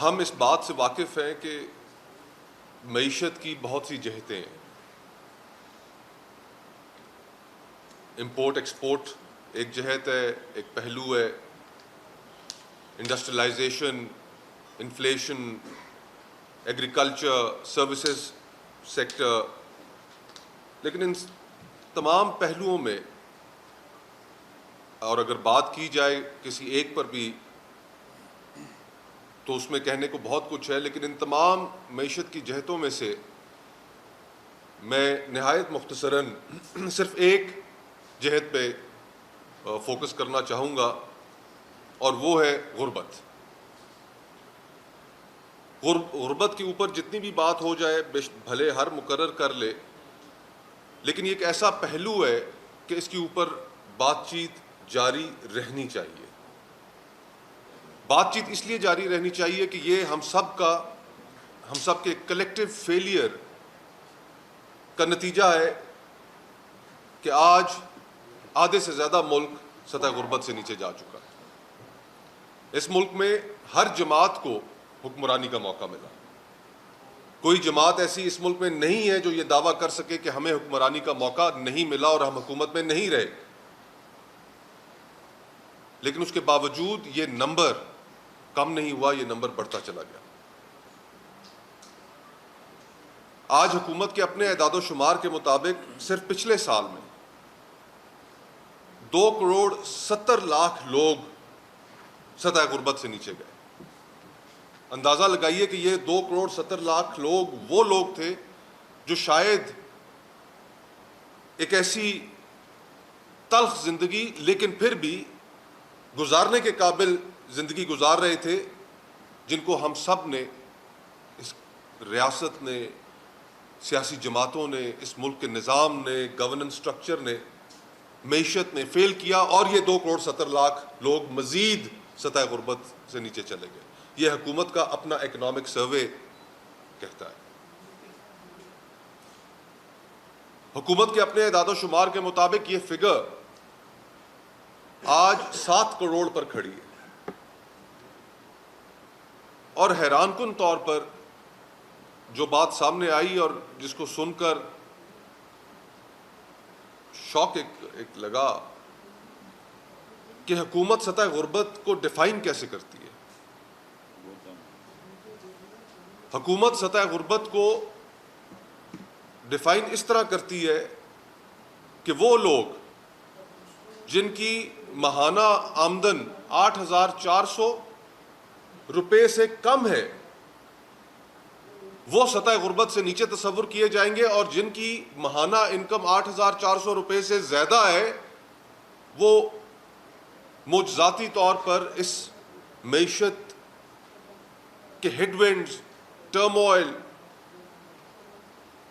ہم اس بات سے واقف ہیں کہ معیشت کی بہت سی جہتیں ہیں. امپورٹ ایکسپورٹ ایک جہت ہے، ایک پہلو ہے، industrialisation, inflation, agriculture, services sector. لیکن ان تمام پہلوؤں میں، اور اگر بات کی جائے کسی ایک پر بھی تو اس میں کہنے کو بہت کچھ ہے، لیکن ان تمام معیشت کی جہتوں میں سے میں نہایت مختصراً صرف ایک جہت پہ فوکس کرنا چاہوں گا، اور وہ ہے غربت. غربت کے اوپر جتنی بھی بات ہو جائے بھلے ہر مقرر کر لے، لیکن یہ ایک ایسا پہلو ہے کہ اس کے اوپر بات چیت جاری رہنی چاہیے. بات چیت اس لیے جاری رہنی چاہیے کہ یہ ہم سب کے کلیکٹیو فیلئر کا نتیجہ ہے کہ آج آدھے سے زیادہ ملک سطح غربت سے نیچے جا چکا ہے. اس ملک میں ہر جماعت کو حکمرانی کا موقع ملا. کوئی جماعت ایسی اس ملک میں نہیں ہے جو یہ دعویٰ کر سکے کہ ہمیں حکمرانی کا موقع نہیں ملا اور ہم حکومت میں نہیں رہے. لیکن اس کے باوجود یہ نمبر کم نہیں ہوا، یہ نمبر بڑھتا چلا گیا. آج حکومت کے اپنے اعداد و شمار کے مطابق صرف پچھلے سال میں 2.70 کروڑ لوگ سطح غربت سے نیچے گئے. اندازہ لگائیے کہ یہ 2.70 کروڑ لوگ وہ لوگ تھے جو شاید ایک ایسی تلخ زندگی لیکن پھر بھی گزارنے کے قابل زندگی گزار رہے تھے، جن کو ہم سب نے، اس ریاست نے، سیاسی جماعتوں نے، اس ملک کے نظام نے، گورننس سٹرکچر نے، معیشت نے فیل کیا، اور یہ 2.70 کروڑ لوگ مزید سطح غربت سے نیچے چلے گئے. یہ حکومت کا اپنا اکنامک سروے کہتا ہے. حکومت کے اپنے اعداد و شمار کے مطابق یہ فگر آج 7 کروڑ پر کھڑی ہے. اور حیران کن طور پر جو بات سامنے آئی اور جس کو سن کر شوق ایک لگا کہ حکومت سطح غربت کو ڈیفائن کیسے کرتی ہے. حکومت سطح غربت کو ڈیفائن اس طرح کرتی ہے کہ وہ لوگ جن کی ماہانہ آمدن 8,400 روپے سے کم ہے وہ سطح غربت سے نیچے تصور کیے جائیں گے، اور جن کی ماہانہ انکم 8,400 روپے سے زیادہ ہے وہ معجزاتی طور پر اس معیشت کے ہیڈ ونڈز، ٹرموائل،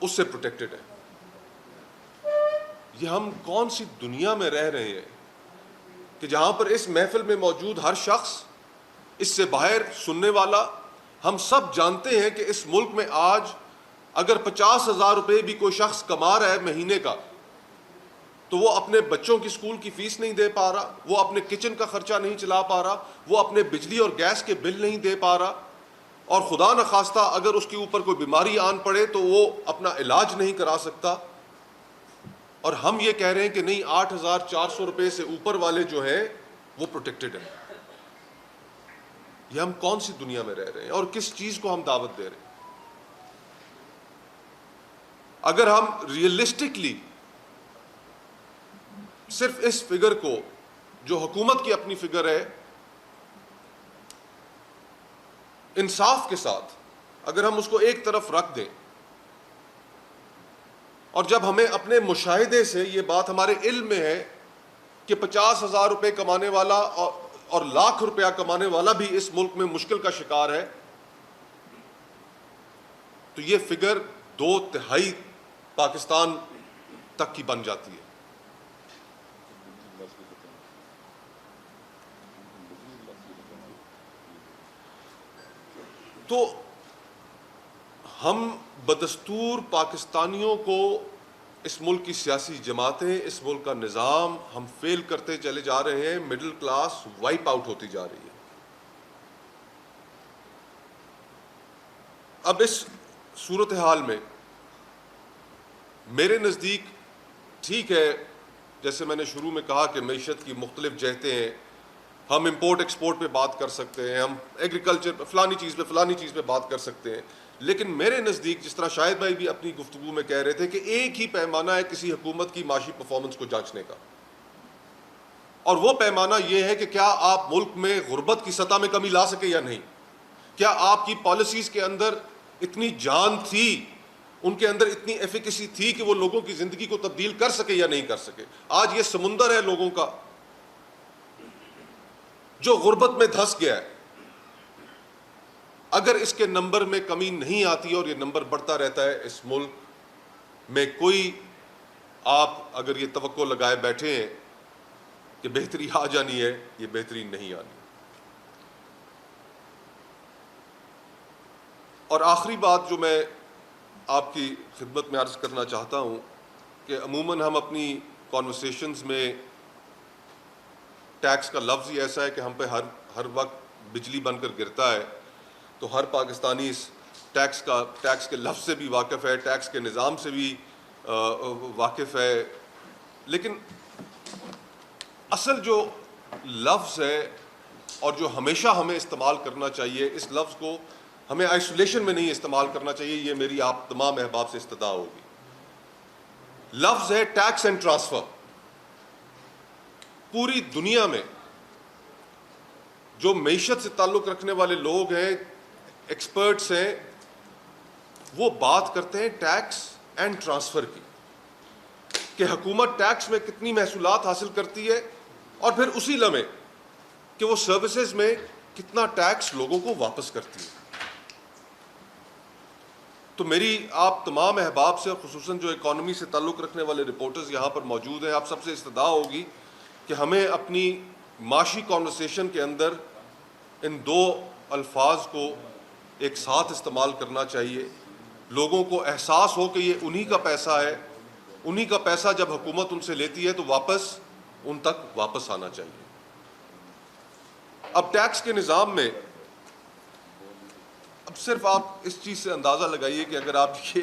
اس سے پروٹیکٹڈ ہے. یہ ہم کون سی دنیا میں رہ رہے ہیں کہ جہاں پر اس محفل میں موجود ہر شخص، اس سے باہر سننے والا، ہم سب جانتے ہیں کہ اس ملک میں آج اگر 50,000 روپے بھی کوئی شخص کما رہا ہے مہینے کا تو وہ اپنے بچوں کی اسکول کی فیس نہیں دے پا رہا، وہ اپنے کچن کا خرچہ نہیں چلا پا رہا، وہ اپنے بجلی اور گیس کے بل نہیں دے پا رہا، اور خدا نخواستہ اگر اس کے اوپر کوئی بیماری آن پڑے تو وہ اپنا علاج نہیں کرا سکتا. اور ہم یہ کہہ رہے ہیں کہ نہیں، 8,400 روپے سے اوپر والے جو ہیں وہ پروٹیکٹڈ ہیں. یہ ہم کون سی دنیا میں رہ رہے ہیں اور کس چیز کو ہم دعوت دے رہے ہیں؟ اگر ہم ریئلسٹکلی صرف اس فگر کو، جو حکومت کی اپنی فگر ہے، انصاف کے ساتھ اگر ہم اس کو ایک طرف رکھ دیں، اور جب ہمیں اپنے مشاہدے سے یہ بات ہمارے علم میں ہے کہ 50,000 روپے کمانے والا اور لاکھ روپیہ کمانے والا بھی اس ملک میں مشکل کا شکار ہے، تو یہ فگر 2/3 پاکستان تک کی بن جاتی ہے. تو ہم بدستور پاکستانیوں کو، اس ملک کی سیاسی جماعتیں، اس ملک کا نظام، ہم فیل کرتے چلے جا رہے ہیں. مڈل کلاس وائپ آؤٹ ہوتی جا رہی ہے. اب اس صورتحال میں میرے نزدیک ٹھیک ہے، جیسے میں نے شروع میں کہا کہ معیشت کی مختلف جہتیں ہیں، ہم امپورٹ ایکسپورٹ پہ بات کر سکتے ہیں، ہم ایگریکلچر پہ فلانی چیز پہ بات کر سکتے ہیں، لیکن میرے نزدیک جس طرح شاہد بھائی بھی اپنی گفتگو میں کہہ رہے تھے کہ ایک ہی پیمانہ ہے کسی حکومت کی معاشی پرفارمنس کو جانچنے کا، اور وہ پیمانہ یہ ہے کہ کیا آپ ملک میں غربت کی سطح میں کمی لا سکے یا نہیں، کیا آپ کی پالیسیز کے اندر اتنی جان تھی، ان کے اندر اتنی ایفیکیسی تھی کہ وہ لوگوں کی زندگی کو تبدیل کر سکے یا نہیں کر سکے۔ آج یہ سمندر ہے لوگوں کا جو غربت میں دھس گیا ہے، اگر اس کے نمبر میں کمی نہیں آتی اور یہ نمبر بڑھتا رہتا ہے، اس ملک میں کوئی، آپ اگر یہ توقع لگائے بیٹھے ہیں کہ بہتری آ جانی ہے، یہ بہتری نہیں آنی۔ اور آخری بات جو میں آپ کی خدمت میں عرض کرنا چاہتا ہوں کہ عموماً ہم اپنی کانورسیشنز میں ٹیکس کا لفظ ہی ایسا ہے کہ ہم پہ ہر وقت بجلی بن کر گرتا ہے، تو ہر پاکستانی اس ٹیکس کے لفظ سے بھی واقف ہے، ٹیکس کے نظام سے بھی واقف ہے، لیکن اصل جو لفظ ہے اور جو ہمیشہ ہمیں استعمال کرنا چاہیے، اس لفظ کو ہمیں آئسولیشن میں نہیں استعمال کرنا چاہیے، یہ میری آپ تمام احباب سے استدعا ہوگی۔ لفظ ہے ٹیکس اینڈ ٹرانسفر۔ پوری دنیا میں جو معیشت سے تعلق رکھنے والے لوگ ہیں، ایکسپرٹس ہیں، وہ بات کرتے ہیں ٹیکس اینڈ ٹرانسفر کی، کہ حکومت ٹیکس میں کتنی محصولات حاصل کرتی ہے اور پھر اسی لمحے کہ وہ سروسز میں کتنا ٹیکس لوگوں کو واپس کرتی ہے۔ تو میری آپ تمام احباب سے، خصوصاً جو اکانومی سے تعلق رکھنے والے رپورٹرز یہاں پر موجود ہیں، آپ سب سے استدعا ہوگی کہ ہمیں اپنی معاشی کانورسیشن کے اندر ان دو الفاظ کو ایک ساتھ استعمال کرنا چاہیے، لوگوں کو احساس ہو کہ یہ انہی کا پیسہ ہے، انہی کا پیسہ جب حکومت ان سے لیتی ہے تو واپس ان تک واپس آنا چاہیے۔ اب ٹیکس کے نظام میں اب صرف آپ اس چیز سے اندازہ لگائیے کہ اگر آپ یہ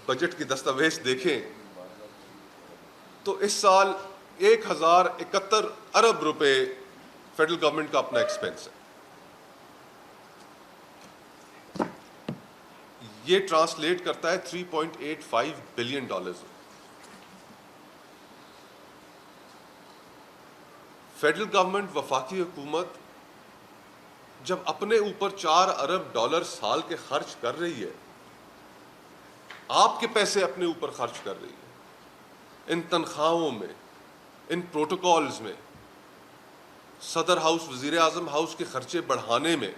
بجٹ کی دستاویز دیکھیں تو اس سال 1071 ارب روپے فیڈرل گورنمنٹ کا اپنا ایکسپینس ہے۔ یہ ٹرانسلیٹ کرتا ہے 3.85 بلین ڈالرز۔ فیڈرل گورنمنٹ، وفاقی حکومت جب اپنے اوپر 4 ارب ڈالر سال کے خرچ کر رہی ہے، آپ کے پیسے اپنے اوپر خرچ کر رہی ہے، ان تنخواہوں میں، ان پروٹوکالز میں، صدر ہاؤس، وزیر اعظم ہاؤس کے خرچے بڑھانے میں،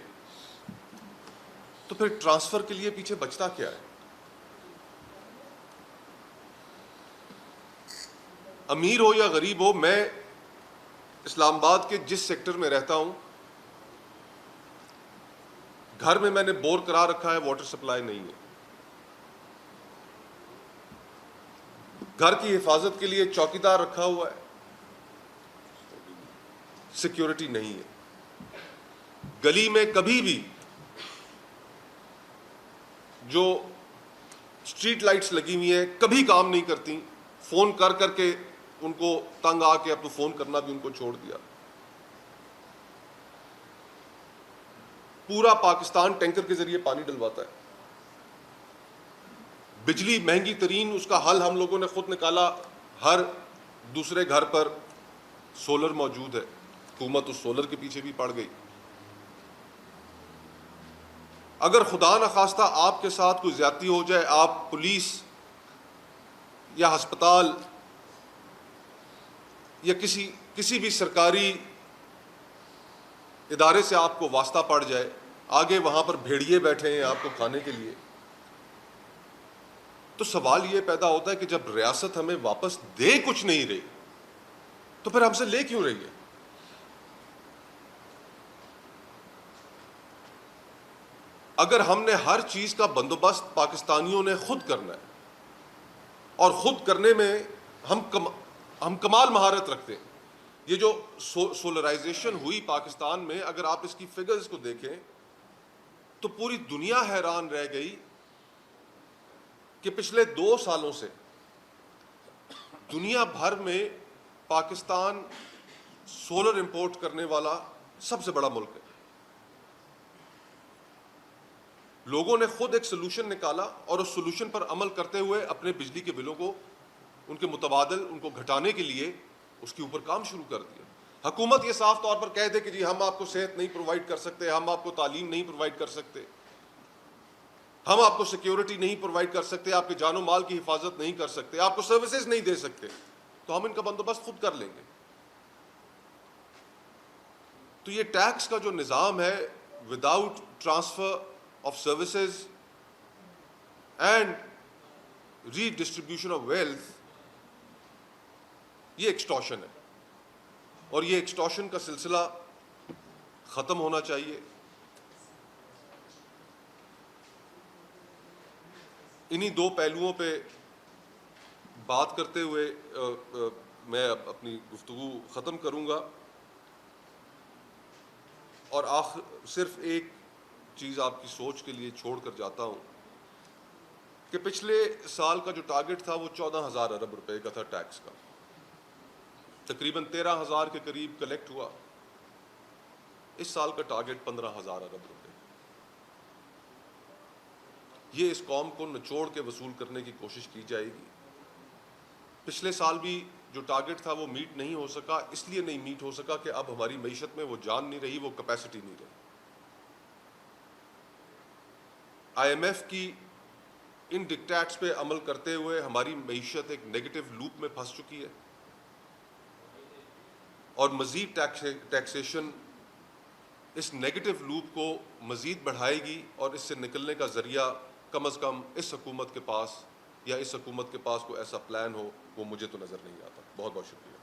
تو پھر ٹرانسفر کے لیے پیچھے بچتا کیا ہے؟ امیر ہو یا غریب ہو، میں اسلام آباد کے جس سیکٹر میں رہتا ہوں، گھر میں نے بور کرا رکھا ہے، واٹر سپلائی نہیں ہے، گھر کی حفاظت کے لیے چوکیدار رکھا ہوا ہے، سیکیورٹی نہیں ہے، گلی میں کبھی بھی جو اسٹریٹ لائٹس لگی ہوئی ہیں کبھی کام نہیں کرتی، فون کر کر کے ان کو تنگ آ کے اب تو فون کرنا بھی ان کو چھوڑ دیا۔ پورا پاکستان ٹینکر کے ذریعے پانی ڈلواتا ہے، بجلی مہنگی ترین، اس کا حل ہم لوگوں نے خود نکالا، ہر دوسرے گھر پر سولر موجود ہے، حکومت اس سولر کے پیچھے بھی پڑ گئی۔ اگر خدا نخواستہ آپ کے ساتھ کوئی زیادتی ہو جائے، آپ پولیس یا ہسپتال یا کسی بھی سرکاری ادارے سے آپ کو واسطہ پڑ جائے، آگے وہاں پر بھیڑیے بیٹھے ہیں آپ کو کھانے کے لیے، تو سوال یہ پیدا ہوتا ہے کہ جب ریاست ہمیں واپس دے کچھ نہیں رہی تو پھر ہم سے لے کیوں رہی ہے؟ اگر ہم نے ہر چیز کا بندوبست پاکستانیوں نے خود کرنا ہے اور خود کرنے میں ہم کمال مہارت رکھتے ہیں، یہ جو سولرائزیشن ہوئی پاکستان میں، اگر آپ اس کی فگرز کو دیکھیں تو پوری دنیا حیران رہ گئی کہ پچھلے 2 سالوں سے دنیا بھر میں پاکستان سولر امپورٹ کرنے والا سب سے بڑا ملک ہے. لوگوں نے خود ایک سلوشن نکالا اور اس سلوشن پر عمل کرتے ہوئے اپنے بجلی کے بلوں کو ان کے متبادل ان کو گھٹانے کے لیے اس کے اوپر کام شروع کر دیا. حکومت یہ صاف طور پر کہہ دے کہ جی ہم آپ کو صحت نہیں پرووائڈ کر سکتے, ہم آپ کو تعلیم نہیں پرووائڈ کر سکتے, ہم آپ کو سیکیورٹی نہیں پرووائڈ کر سکتے, آپ کے جان و مال کی حفاظت نہیں کر سکتے, آپ کو سروسز نہیں دے سکتے, تو ہم ان کا بندوبست خود کر لیں گے. تو یہ ٹیکس کا جو نظام ہے without transfer of services and redistribution of wealth, یہ ایکسٹارشن ہے, اور یہ ایکسٹارشن کا سلسلہ ختم ہونا چاہیے. انہی 2 پہلوؤں پہ بات کرتے ہوئے میں اپنی گفتگو ختم کروں گا, اور صرف ایک چیز آپ کی سوچ کے لیے چھوڑ کر جاتا ہوں کہ پچھلے سال کا جو ٹارگٹ تھا وہ 14,000 ارب روپے کا تھا ٹیکس کا, تقریباً 13,000 کے قریب کلیکٹ ہوا. اس سال کا ٹارگٹ 15,000 ارب روپے. یہ اس قوم کو نچوڑ کے وصول کرنے کی کوشش کی جائے گی. پچھلے سال بھی جو ٹارگٹ تھا وہ میٹ نہیں ہو سکا, اس لیے نہیں میٹ ہو سکا کہ اب ہماری معیشت میں وہ جان نہیں رہی, وہ کیپیسٹی نہیں رہی. آئی ایم ایف کی ان ڈکٹیٹس پہ عمل کرتے ہوئے ہماری معیشت ایک نیگیٹو لوپ میں پھنس چکی ہے, اور مزید ٹیکسیشن اس نیگیٹو لوپ کو مزید بڑھائے گی, اور اس سے نکلنے کا ذریعہ کم از کم اس حکومت کے پاس یا اس حکومت کے پاس کوئی ایسا پلان ہو, وہ مجھے تو نظر نہیں آتا. بہت بہت شکریہ.